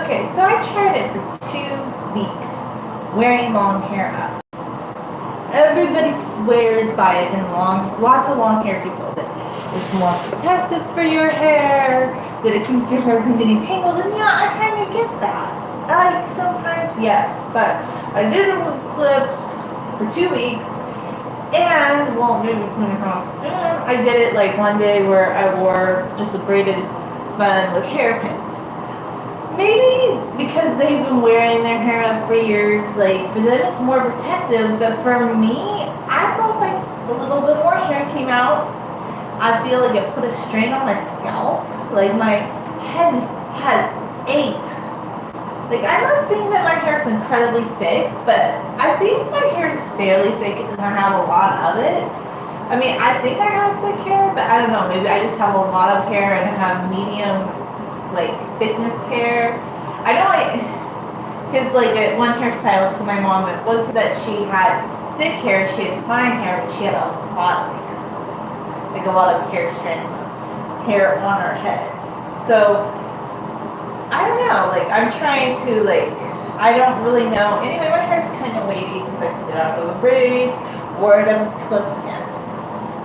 Okay, so I tried it for 2 weeks, wearing long hair up. Everybody swears by it, and lots of long hair people, that it's more protective for your hair, that it keeps your hair from getting tangled, and yeah, I kind of get that. Like, sometimes, yes, but I did it with clips for 2 weeks, and, well, maybe 2.5. I did it like one day where I wore just a braided bun with hairpins. Maybe because they've been wearing their hair up for years, like, for them it's more protective, but for me, I felt like a little bit more hair came out. I feel like it put a strain on my scalp. Like, my head had ached. Like, I'm not saying that my hair is incredibly thick, but I think my hair is fairly thick and I have a lot of it. I mean, I think I have thick hair, but I don't know, maybe I just have a lot of hair and I have medium, like, thickness hair. I know because like at one hairstylist to my mom, it wasn't that she had thick hair, she had fine hair, but she had a lot of hair. Like a lot of hair strands of hair on her head. So, I don't know, like, I'm trying to, like, I don't really know. Anyway, my hair's kind of wavy because I took it out of a braid, wore it up with clips again.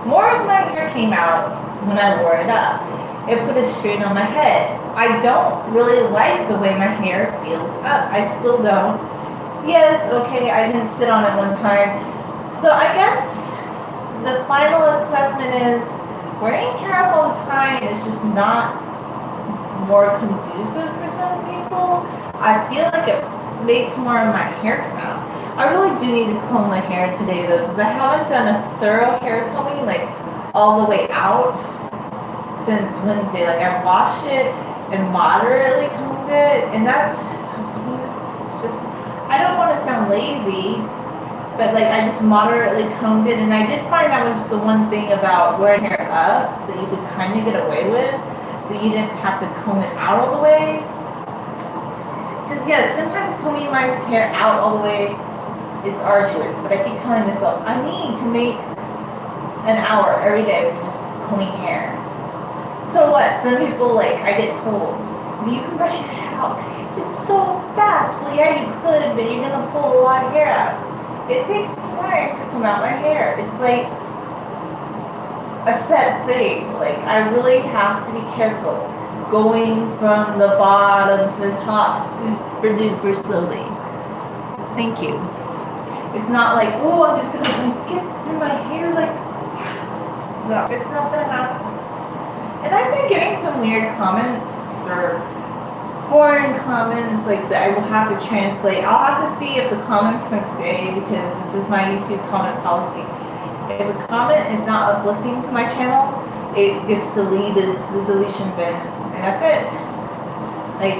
More of my hair came out when I wore it up. It put a strain on my head. I don't really like the way my hair feels up. I still don't. Yes, okay, I didn't sit on it one time. So I guess the final assessment is wearing hair up all the time is just not more conducive for some people. I feel like it makes more of my hair come out. I really do need to comb my hair today though, because I haven't done a thorough hair combing, like, all the way out since Wednesday. Like, I washed it and moderately combed it, and that's just, I don't want to sound lazy, but like, I just moderately combed it, and I did find that was the one thing about wearing hair up that you could kind of get away with, that you didn't have to comb it out all the way. Because yeah, sometimes combing my hair out all the way is arduous, but I keep telling myself I need to make an hour every day for just combing hair. So what? Some people, like, I get told, well, you can brush your hair out. It's so fast. Well, yeah, you could, but you're gonna pull a lot of hair out. It takes me time to comb out my hair. It's like a set thing. Like, I really have to be careful going from the bottom to the top super duper slowly. Thank you. It's not like, oh, I'm just gonna get through my hair like yes. No, it's not gonna happen. And I've been getting some weird comments or foreign comments, like, that I will have to translate. I'll have to see if the comments can stay, because this is my YouTube comment policy. If a comment is not uplifting to my channel, it gets deleted to the deletion bin, and that's it. Like,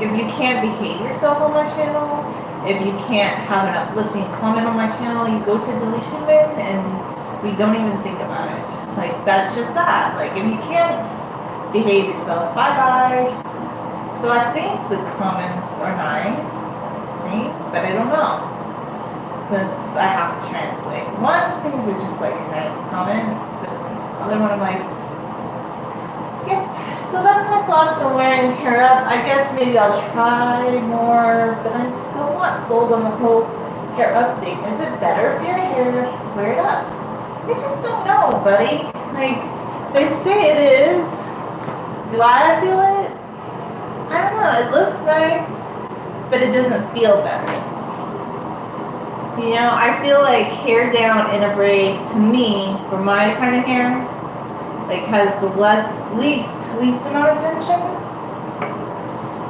if you can't behave yourself on my channel, if you can't have an uplifting comment on my channel, you go to deletion bin and we don't even think about it. Like, that's just that. Like, if you can't behave yourself, bye-bye. So I think the comments are nice, right? But I don't know, since I have to translate. One seems to just like a nice comment, but the other one I'm like, yeah. So that's my thoughts on wearing hair up. I guess maybe I'll try more, but I'm still not sold on the whole hair up thing. Is it better for your hair to wear it up? I just don't know, buddy. Like, they say it is. Do I feel it? I don't know. It looks nice, but it doesn't feel better. You know, I feel like hair down in a braid, to me, for my kind of hair, like, has the least amount of tension.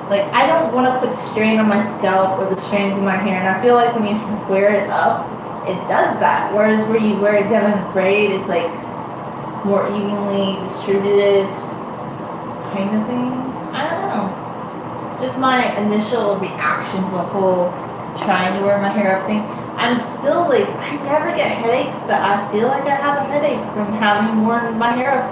Like, I don't want to put strain on my scalp or the strands in my hair, and I feel like when you wear it up, it does that. Whereas where you wear it down in a braid, it's like more evenly distributed kind of thing. I don't know. Just my initial reaction to the whole trying to wear my hair up thing. I'm still like, I never get headaches, but I feel like I have a headache from having worn my hair up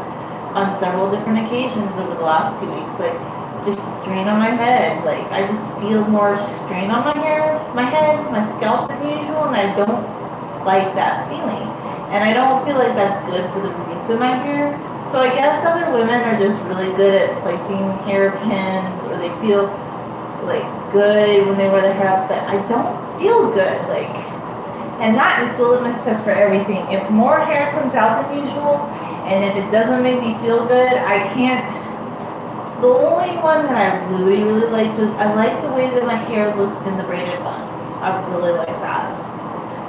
on several different occasions over the last 2 weeks. Like, just strain on my head. Like, I just feel more strain on my hair, my head, my scalp than usual, and I don't like that feeling. And I don't feel like that's good for the roots of my hair. So I guess other women are just really good at placing hairpins, or they feel like good when they wear their hair up, but I don't feel good. Like, and that is the litmus test for everything. If more hair comes out than usual, and if it doesn't make me feel good, I can't. The only one that I really, really liked was I liked the way that my hair looked in the braided bun. I really like that.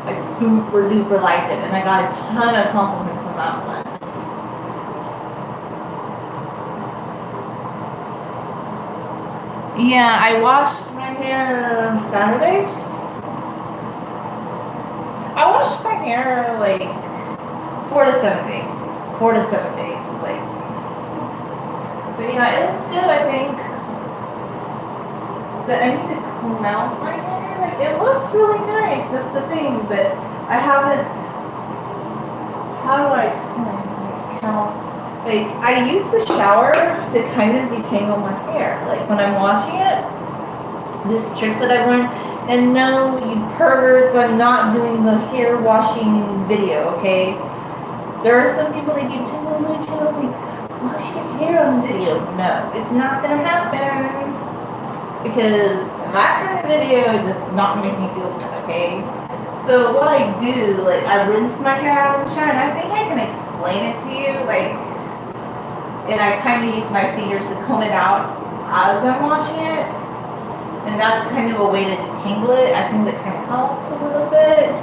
I super duper liked it, and I got a ton of compliments on that one. Yeah, I washed my hair Saturday. I washed my hair like 4 to 7 days. 4 to 7 days, like. But yeah, it looks good, I think. But I need to comb out my hair. Like, it looks really nice. That's the thing. But I haven't. How do I explain? Like, how. Like, I use the shower to kind of detangle my hair. Like, when I'm washing it, this trick that I learned, and no, you perverts, I'm not doing the hair washing video, okay? There are some people that keep telling me, wash your hair on video. No, it's not gonna happen. Because that kind of video does not make me feel good, okay? So what I do, like, I rinse my hair out in the shower, and I think I can explain it to you, like, and I kind of use my fingers to comb it out as I'm washing it. And that's kind of a way to detangle it. I think that kind of helps a little bit.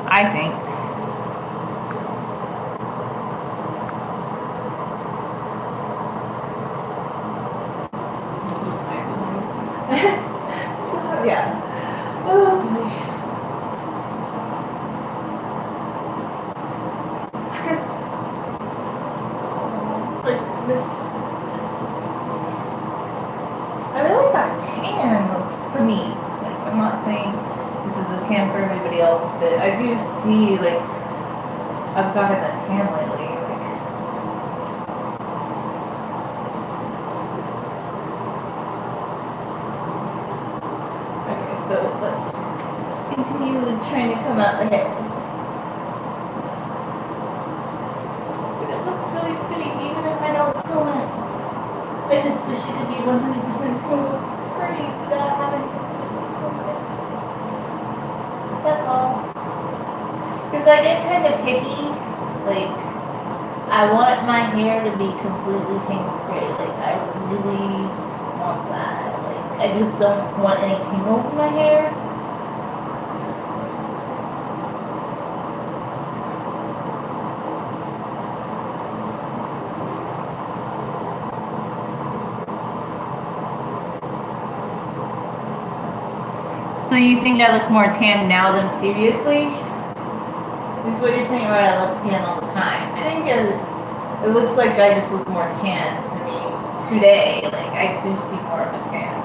I think. So, yeah. Oh, boy. Like this. I really got a tan for me. Like, I'm not saying this is a tan for everybody else, but I do see, like, I've gotten a tan lately. Like, okay, so let's continue trying to comb out the hair. But it looks really pretty, even if I don't comb it. I just wish it could be 100% tangle free without having to comb it. That's all. Because I get kind of picky. Like, I want my hair to be completely tangle free. Like, I really want that. Like, I just don't want any tangles in my hair. So you think I look more tan now than previously? Is what you're saying, or I look tan all the time? I think it looks like I just look more tan to me today. Like, I do see more of a tan.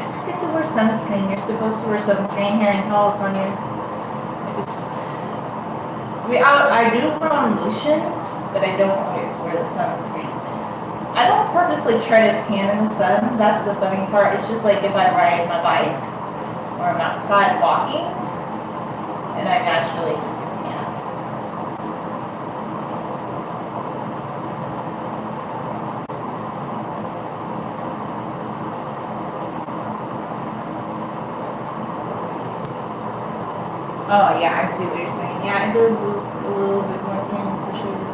I forget to wear sunscreen. You're supposed to wear sunscreen here in California. I do put on lotion, but I don't always wear the sunscreen. I don't purposely try to tan in the sun. That's the funny part. It's just like if I ride my bike or I'm outside walking, and I naturally just get tan. Oh yeah, I see what you're saying. Yeah, it does look a little bit more tan for sure.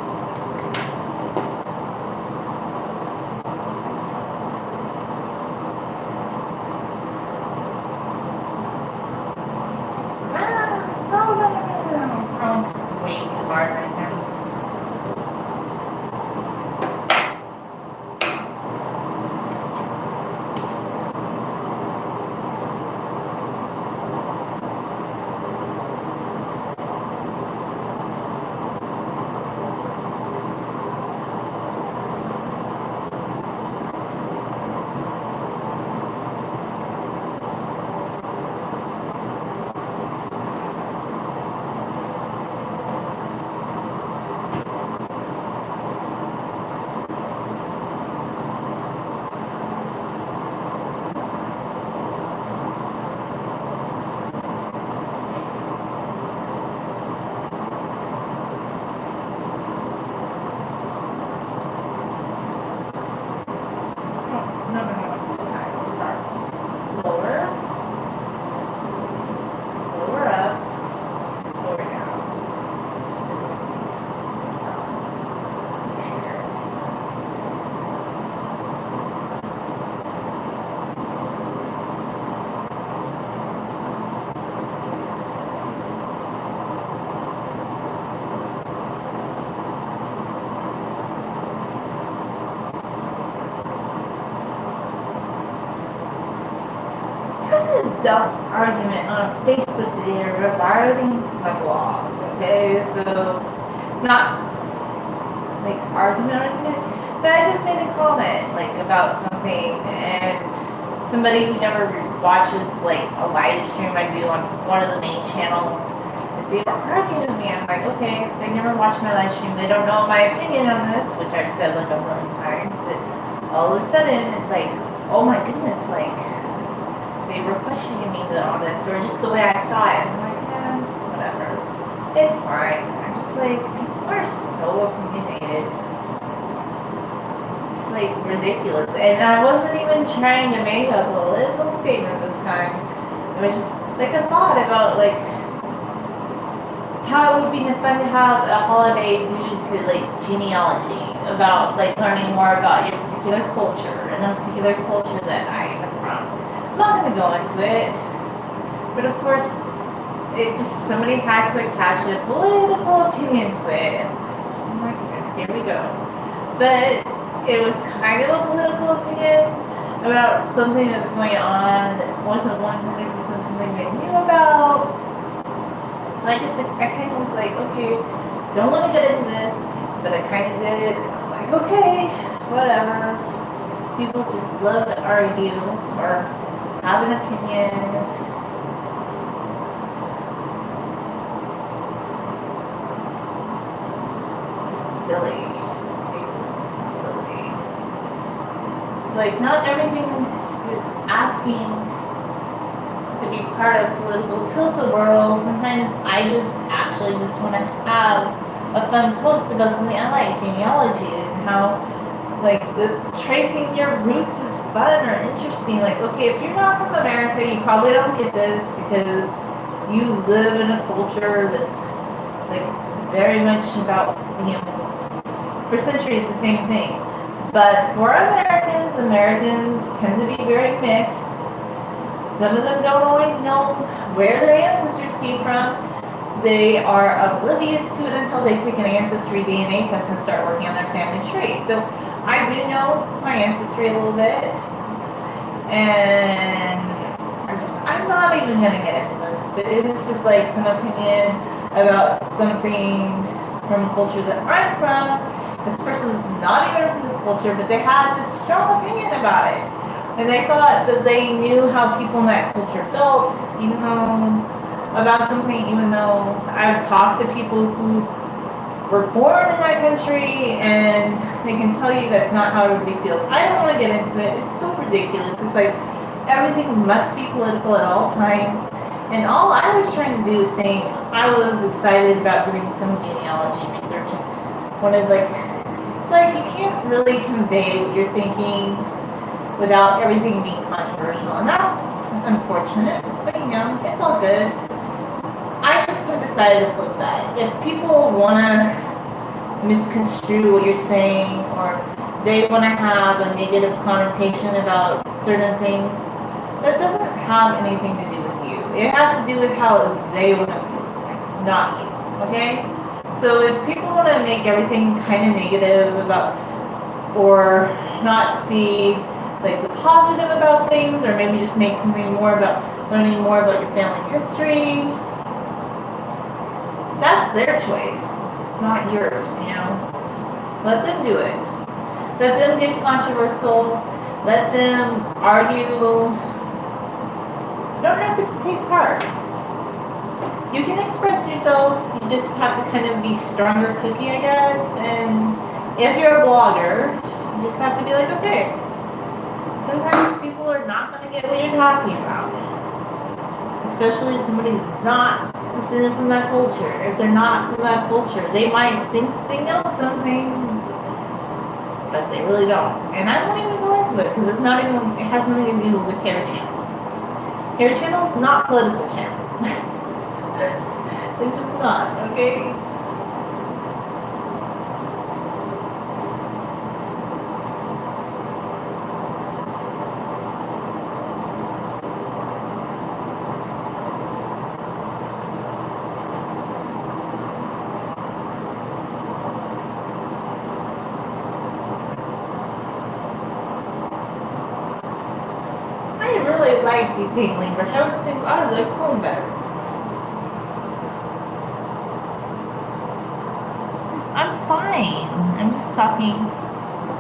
Way too hard right now. had a dumb argument on Facebook today regarding my blog. Okay, so not like argument, but I just made a comment like about something, and somebody who never watches like a live stream I do on one of the main channels, if they were arguing with me, I'm like, okay, they never watch my live stream, they don't know my opinion on this, which I've said like a million times, but all of a sudden it's like, oh my goodness, like they were questioning me on this, or just the way I saw it. I'm like, yeah, whatever, it's fine. I'm just like, people are so opinionated. It's like ridiculous. And I wasn't even trying to make a political statement this time. It was just like a thought about like how it would be fun to have a holiday due to like genealogy, about like learning more about your particular culture and the particular culture that I am from. I'm not going to go into it, but of course, it just, somebody had to attach a political opinion to it, and oh my goodness, here we go. But it was kind of a political opinion about something that's going on that wasn't 100% something they knew about. So I kind of was like, okay, don't want to get into this, but I kind of did. I'm like, okay, whatever. People just love to argue or have an opinion. Just silly. Ridiculously silly. It's like not everything is asking to be part of political tilt-a-whirl. Sometimes I just actually just want to have a fun post about something I like, genealogy, and how like the tracing your roots is fun or interesting. Like, okay, if you're not from America, you probably don't get this because you live in a culture that's like very much about, you know, for centuries the same thing. But for Americans tend to be very mixed. Some of them don't always know where their ancestors came from. They are oblivious to it until they take an ancestry DNA test and start working on their family tree. So I do know my ancestry a little bit, and I'm not even going to get into this, but it is just like some opinion about something from a culture that I'm from. This person is not even from this culture, but they had this strong opinion about it. And they thought that they knew how people in that culture felt, you know, about something, even though I've talked to people who were born in that country, and they can tell you that's not how everybody feels. I don't want to get into it. It's so ridiculous. It's like everything must be political at all times. And all I was trying to do was saying I was excited about doing some genealogy research and wanted, like, it's like you can't really convey what you're thinking without everything being controversial. And that's unfortunate, but you know, it's all good. I just decided to flip that. If people want to misconstrue what you're saying, or they want to have a negative connotation about certain things, that doesn't have anything to do with you. It has to do with how they want to do something, not you, okay? So if people want to make everything kind of negative about, or not see like the positive about things, or maybe just make something more about learning more about your family history, that's their choice, not yours, you know. Let them do it. Let them get controversial. Let them argue. You don't have to take part. You can express yourself. You just have to kind of be stronger cookie, I guess. And if you're a blogger, you just have to be like, okay, sometimes people are not going to get what you're talking about. Especially if somebody's not descended from that culture. If they're not from that culture, they might think they know something, but they really don't. And I won't even go into it because it has nothing to do with Hair Channel. Hair Channel is not political channel. It's just not, okay? really like detangling, but I was thinking I like comb better. I'm fine. I'm just talking.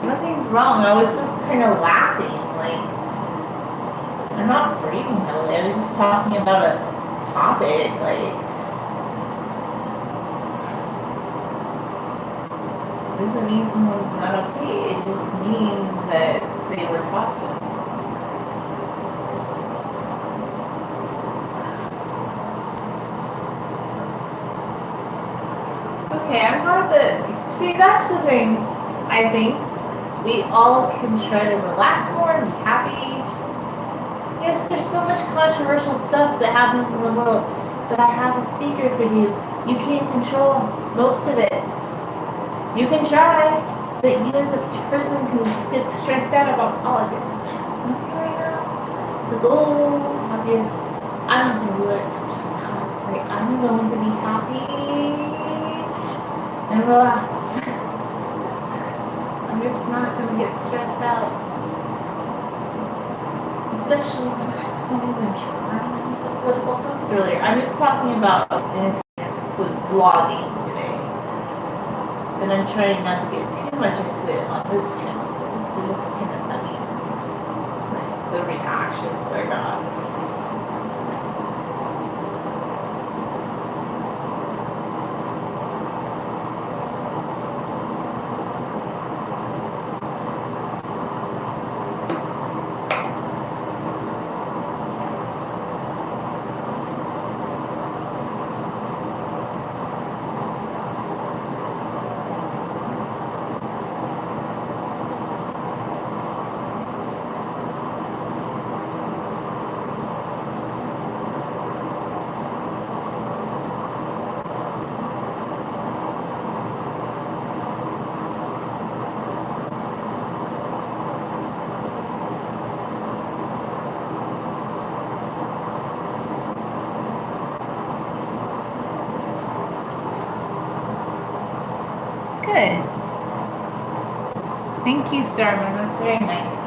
Nothing's wrong. I was just kind of laughing. Like, I'm not breathing heavily. I was just talking about a topic. Like, doesn't mean someone's not okay. It just means that they were talking. Okay, I'm not the. See, that's the thing. I think we all can try to relax more and be happy. Yes, there's so much controversial stuff that happens in the world, but I have a secret for you. You can't control most of it. You can try, but you as a person can just get stressed out about politics. I'm not right now. So go have your. I'm not gonna do it. I'm just not. Like, I'm going to be happy and relax. I'm just not gonna get stressed out. Especially when I wasn't even trying to make a political post earlier. I'm just talking about in a sense with blogging today. And I'm trying not to get too much into it on this channel. It's just kind of funny. Like the reactions I got. Good. Thank you, Starman. That's very nice.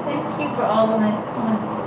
Thank you for all the nice comments.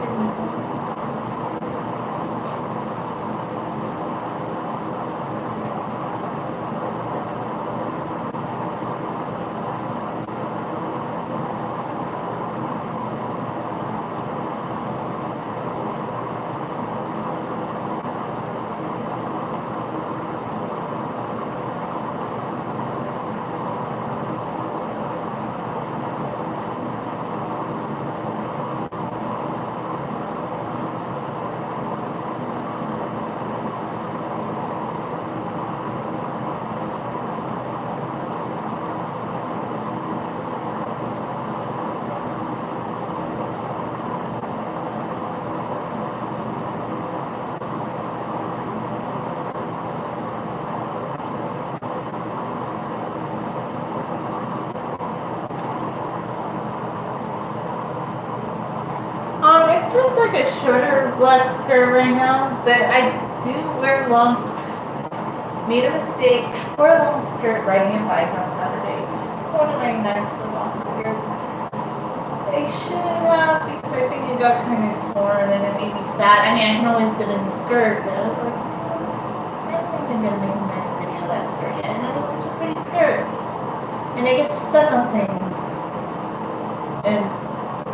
It's just like a shorter black skirt right now, but I do wear long. Made a mistake. Wore a long skirt riding a bike on Saturday. One of my nice long skirts. I shouldn't have because I think it got kind of torn and it made me sad. I mean, I can always get a new skirt, but I was like, I'm not even gonna make a nice video of that skirt yet. And it was such a pretty skirt, and it gets stuck on things. And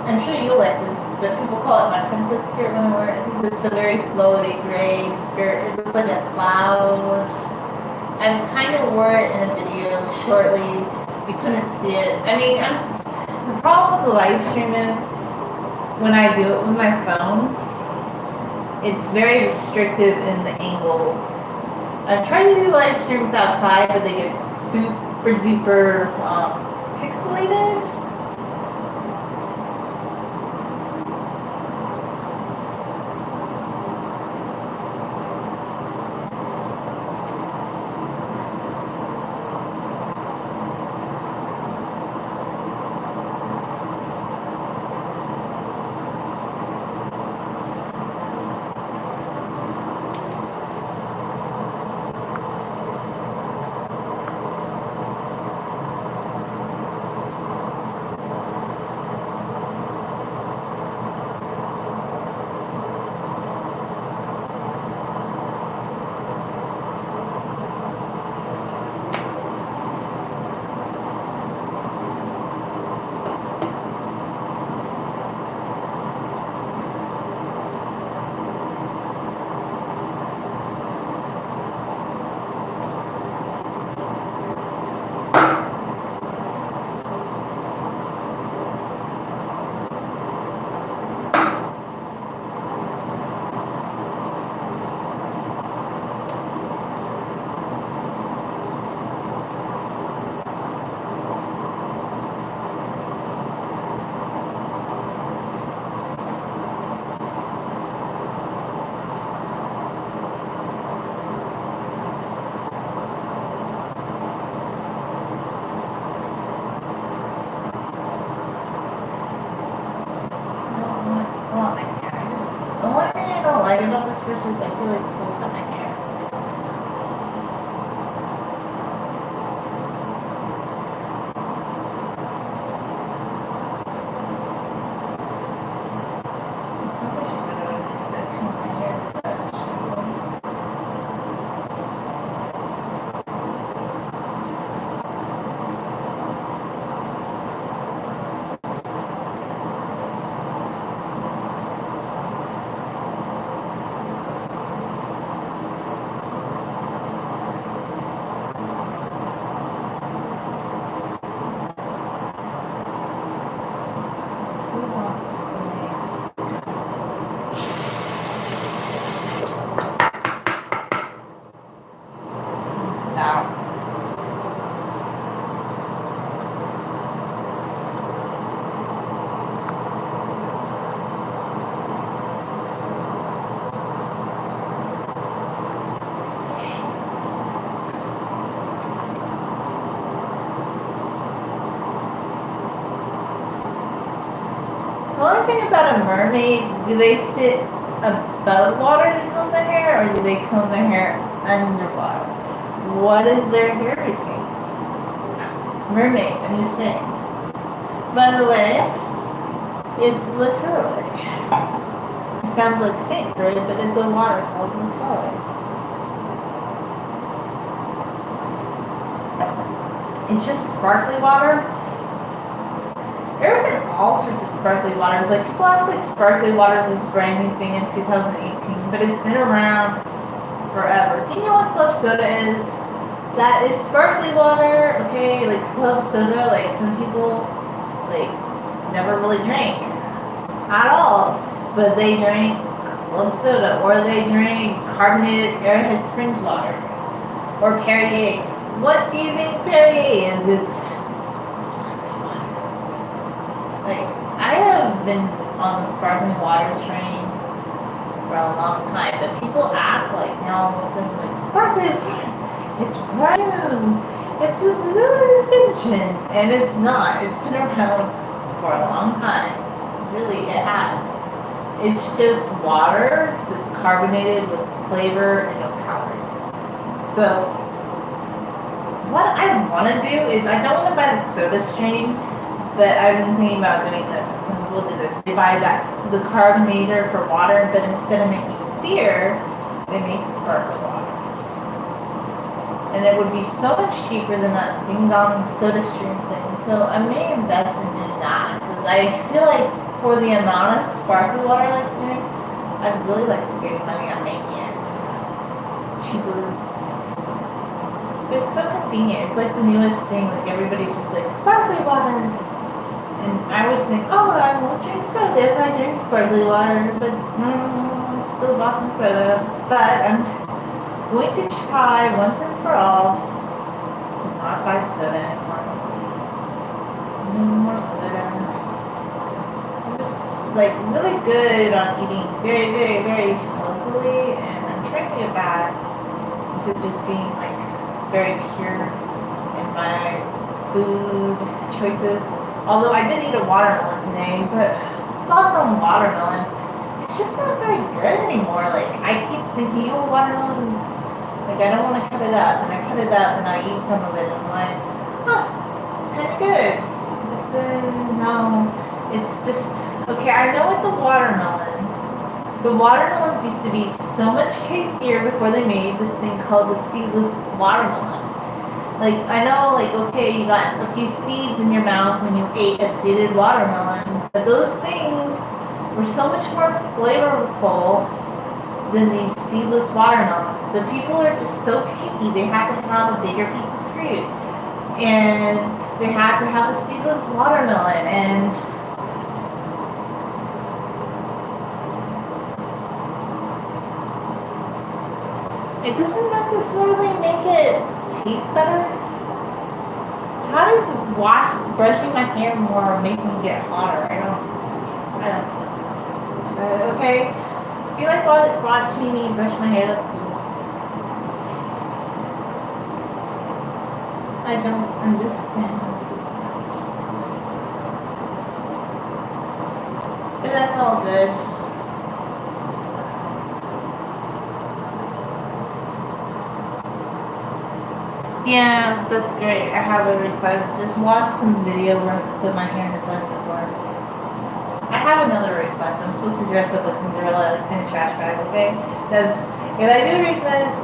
I'm sure you'll like this, but people call it my princess skirt when I wear it because it's a very flowy gray skirt. It looks like a cloud. I kind of wore it in a video shortly. You couldn't see it. I mean, the problem with the live stream is when I do it with my phone, it's very restrictive in the angles. I try to do live streams outside, but they get super duper pixelated. touches, I feel like it pulls out my hair. I should go to a new section of my hair to touch. The only thing about a mermaid, do they sit above water to comb their hair, or do they comb their hair underwater? What is their hair routine? Mermaid, I'm just saying. By the way, it's LaCroix. It sounds like St. Croix, but it's a water called LaCroix. It's just sparkly water. There have been all sorts of sparkly waters. Like, people act like sparkly waters is a brand new thing in 2018, but it's been around forever. Do you know what club soda is? That is sparkly water, okay? Like, club soda, like, some people, like, never really drank at all, but they drank club soda, or they drank carbonated Airhead Springs water, or Perrier. What do you think Perrier is? It's like, I have been on the sparkling water train for a long time, but people act like now all of a sudden, like, sparkling water, it's brand new, it's this new invention, and it's not. It's been around for a long time. Really, it has. It's just water that's carbonated with flavor and no calories. So, what I want to do is, I don't want to buy the soda stream, but I've been thinking about doing this, and some people do this. They buy the carbonator for water, but instead of making beer, they make sparkling water. And it would be so much cheaper than that ding-dong soda stream thing. So I may invest in doing that, because I feel like for the amount of sparkling water I like to drink, I'd really like to save money on making it cheaper. But it's so convenient. It's like the newest thing. Like, everybody's just like, sparkling water. And I always think, oh, I won't drink soda if I drink sparkling water, but I still bought some soda. But I'm going to try once and for all to not buy soda anymore. No more soda. I'm just, like, really good on eating very, very, very healthily, and I'm trying to get back to just being, like, very pure in my food choices. Although I did eat a watermelon today, but thoughts on watermelon, it's just not very good anymore. Like, I keep thinking, oh, watermelon, like, I don't want to cut it up, and I cut it up, and I eat some of it, and I'm like, huh, it's kind of good. But then, no, it's just, okay, I know it's a watermelon, but watermelons used to be so much tastier before they made this thing called the seedless watermelon. Like, I know, like, okay, you got a few seeds in your mouth when you ate a seeded watermelon, but those things were so much more flavorful than these seedless watermelons. But people are just so picky. They have to have a bigger piece of fruit, and they have to have a seedless watermelon, and it doesn't necessarily make it taste better. How does brushing my hair more make me get hotter? I don't know. It's good, okay? If you like watching me brush my hair, that's cool. I don't understand. But that's all good. Yeah, that's great. I have a request. Just watch some video where I put my hair in the bun before. I have another request. I'm supposed to dress up like Cinderella in a trash bag, okay? Because if I do a request,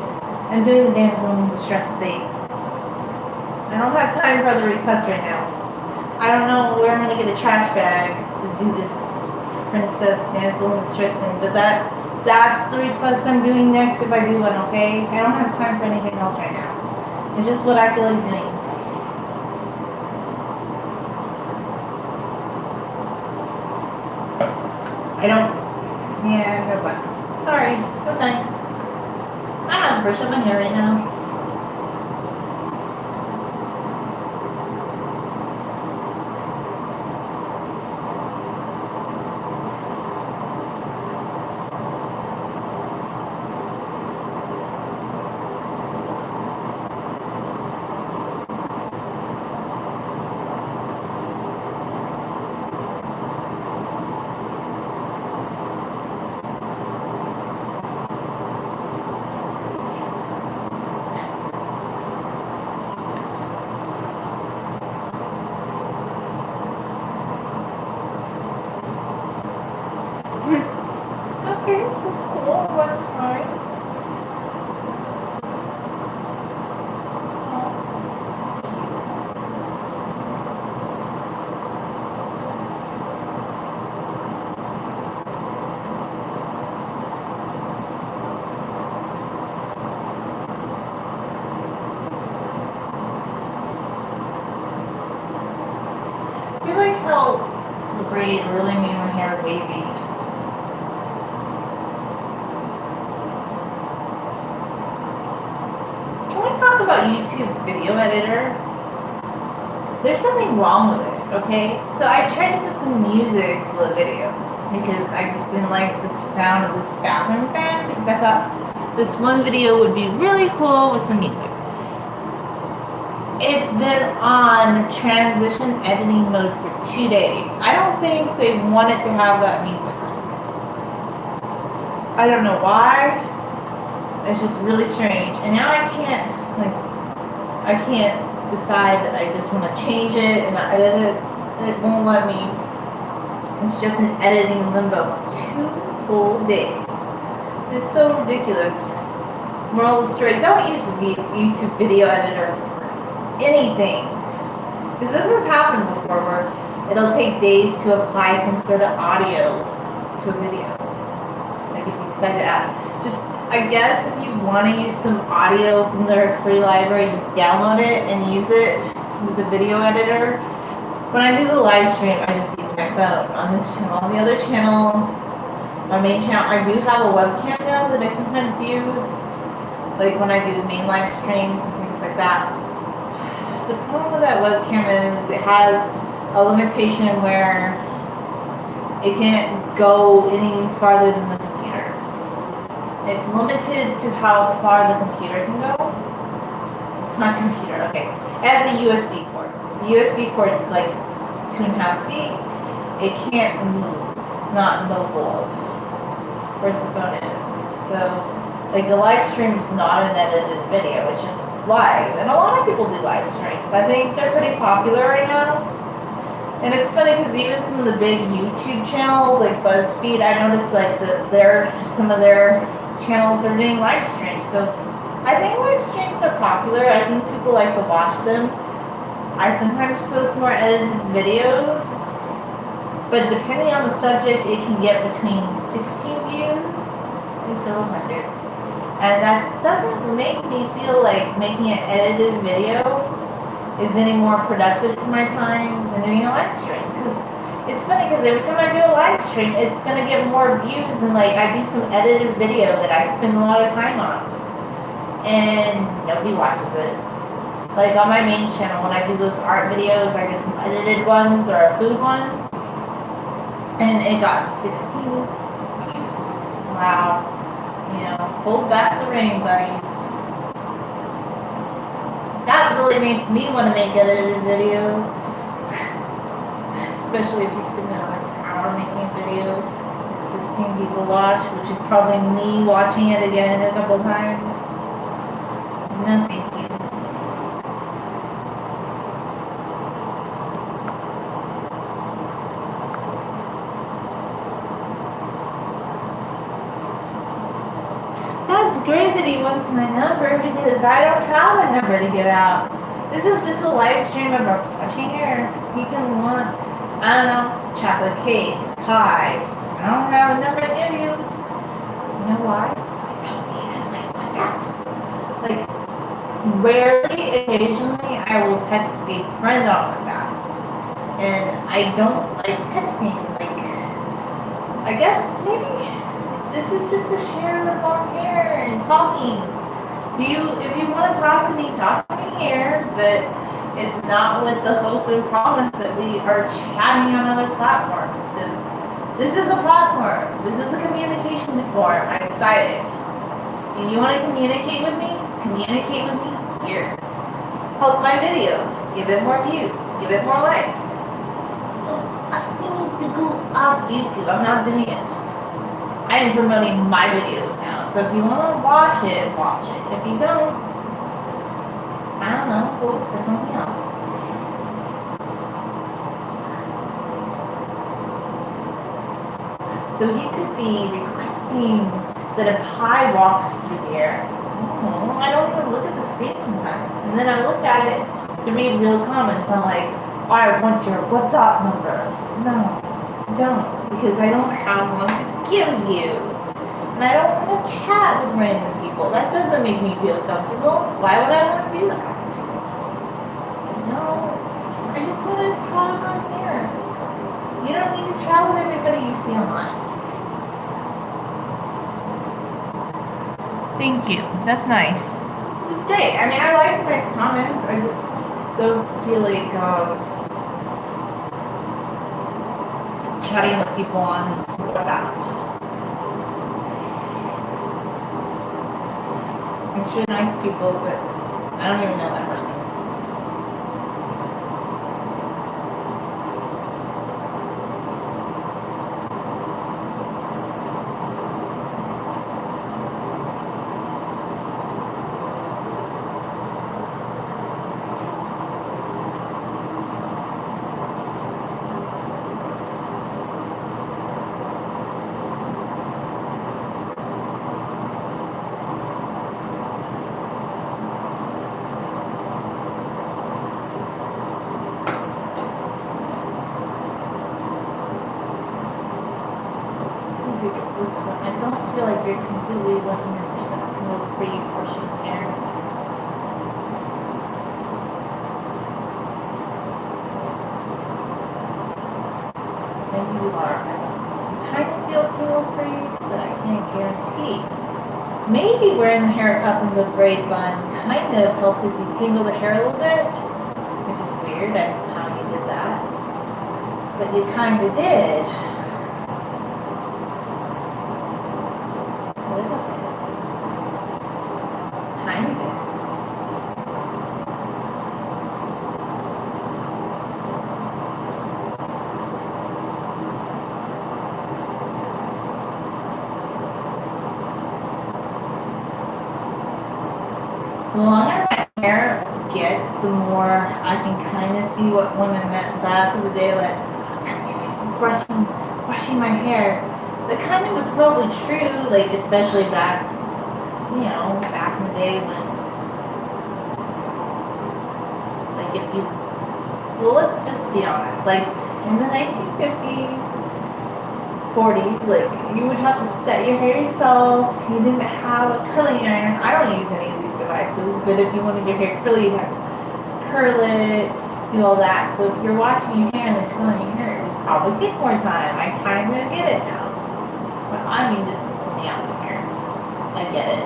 I'm doing the damsel in distress state. I don't have time for other requests right now. I don't know where I'm gonna get a trash bag to do this princess damsel in distress thing, but that's the request I'm doing next if I do one, okay? I don't have time for anything else right now. It's just what I feel like doing. I don't. Yeah, no but. Sorry. Good night. I don't have to brush up my hair right now. Okay, that's cool. That's fine. Oh, that's cute. Do you like how the braid really made my hair wavy? Can we talk about YouTube video editor? There's something wrong with it, okay? So I tried to put some music to a video because I just didn't like the sound of this bathroom fan because I thought this one video would be really cool with some music. It's been on transition editing mode for 2 days. I don't think they wanted to have that music for some reason. I don't know why. It's just really strange. And now I can't decide that I just want to change it and I edit it. It won't let me. It's just an editing limbo. 2 whole days. It's so ridiculous. Moral of the story, don't use YouTube video editor for anything. Because this has happened before where it'll take days to apply some sort of audio to a video. Like if you decide to add. Just, I guess if you want to use some audio from their free library, just download it and use it with the video editor. When I do the live stream, I just use my phone on this channel. On the other channel, my main channel, I do have a webcam now that I sometimes use, like when I do main live streams and things like that. The problem with that webcam is it has a limitation where it can't go any farther than the computer. It's limited to how far the computer can go. Not computer, okay. It has a USB cord. The USB cord is like 2.5 feet. It can't move. It's not mobile. Whereas the phone is. So, like the live stream is not an edited video. It's just live. And a lot of people do live streams. I think they're pretty popular right now. And it's funny because even some of the big YouTube channels like BuzzFeed, I noticed like some of their channels are doing live streams. So I think live streams are popular. I think people like to watch them. I sometimes post more edited videos, but depending on the subject, it can get between 16 views and several hundred. And that doesn't make me feel like making an edited video is any more productive to my time than doing a live stream. Because it's funny because every time I do a live stream, it's going to get more views than like I do some edited video that I spend a lot of time on. And nobody watches it. Like on my main channel, when I do those art videos, I get some edited ones or a food one. And it got 16 views. Wow. You know, hold back the rain, buddies. That really makes me want to make edited videos. Especially if you spend like an hour making a video that 16 people watch, which is probably me watching it again a couple times. No, thank you. nobody wants my number because I don't have a number to give out. This is just a live stream about brushing hair. You can want, I don't know, chocolate cake, pie. I don't have a number to give you. You know why? Because I don't even like WhatsApp. Like, rarely, occasionally, I will text a friend on WhatsApp. And I don't like texting. Like, I guess maybe this is just a share of long hair and talking. If you want to talk to me here, but it's not with the hope and promise that we are chatting on other platforms. Because this is a platform. This is a communication forum. I'm excited. And you want to communicate with me? Communicate with me here. Help my video. Give it more views. Give it more likes. I still need to go off YouTube. I'm not doing it. I am promoting my videos now. So if you want to watch it, watch it. If you don't, I don't know, go look for something else. So he could be requesting that a pie walks through the air. I don't even look at the screen sometimes. And then I look at it to read real comments. I'm like, oh, I want your WhatsApp number. No, don't. Because I don't have one to give you. And I don't want to chat with random people. That doesn't make me feel comfortable. Why would I want to do that? No. I just want to talk on here. You don't need to chat with everybody you see online. Thank you. That's nice. It's great. I mean, I like the nice comments. I just don't feel like chatting with people on WhatsApp. I'm sure nice people, but I don't even know that person. I don't feel like you're completely 100% tangle-free portion hair. Maybe you are. I kind of feel tangle-free, but I can't guarantee. Maybe wearing the hair up in the braid bun kind of helped to detangle the hair a little bit, which is weird. I don't know how you did that, but you kind of did. The longer my hair gets, the more I can kind of see what women meant back in the day, like, I'm just brushing my hair. That kind of was probably true, like, especially back, back in the day when, like, let's just be honest, like, in the 1950s, 40s, like, you would have to set your hair yourself. You didn't have a curling iron. I don't use any of these devices, but if you wanted your hair curly, you'd have to curl it, do all that. So if you're washing your hair and then curling your hair, it would probably take more time. I kind of get it now. But I mean, just put me out of hair. I get it.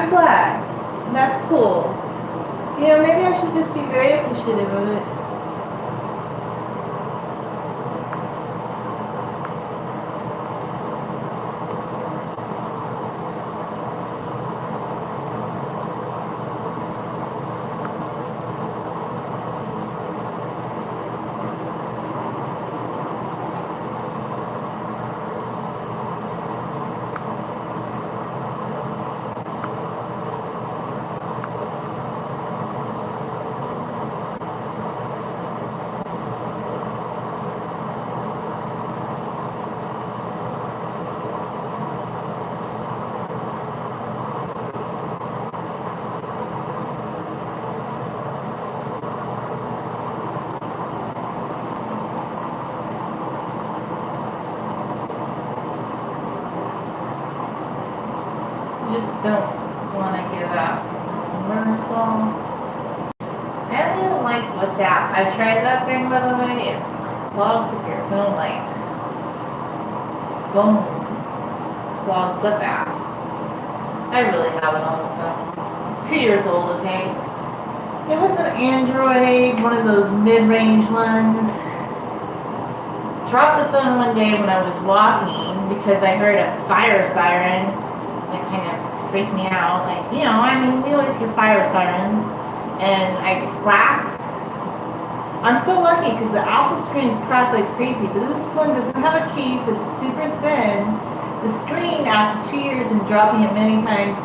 I'm glad. That's cool. You know, maybe I should just be very appreciative of it. Just don't want to give up. That's all. I don't even like WhatsApp. I've tried that thing, by the way. It clogs up your phone like phone clogged up app. I really have it on the phone. 2 years old, okay? It was an Android, one of those mid-range ones. Dropped the phone one day when I was walking because I heard a fire siren. It kind of freaked me out. Like, you know, I mean, we always hear fire sirens. And I cracked. I'm so lucky because the Apple screen's cracked like crazy, but this phone doesn't have a case. It's super thin. The screen, after 2 years and dropping it many times,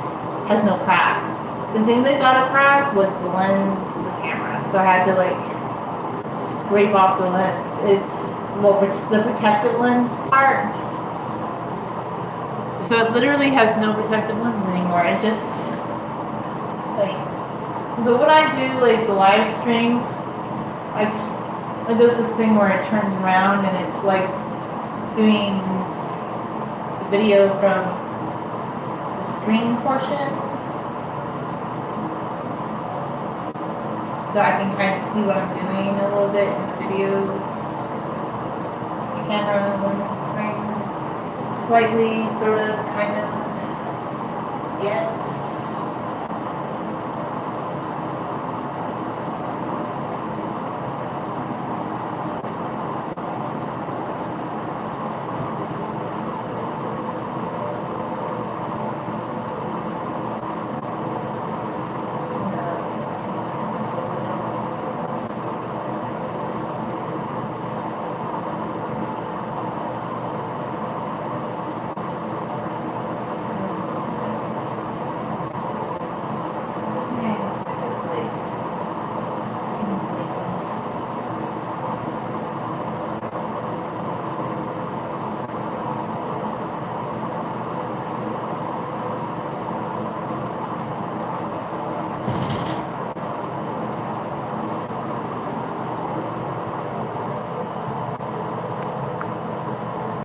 has no cracks. The thing that got a crack was the lens of the camera. So I had to like scrape off the lens. The protective lens part. So it literally has no protective lens anymore. It just like, but when I do like the live stream, it does this thing where it turns around and it's like doing the video from the screen portion. So I can kind of see what I'm doing a little bit in the video camera lens thing. Slightly, sort of, kind of, yeah.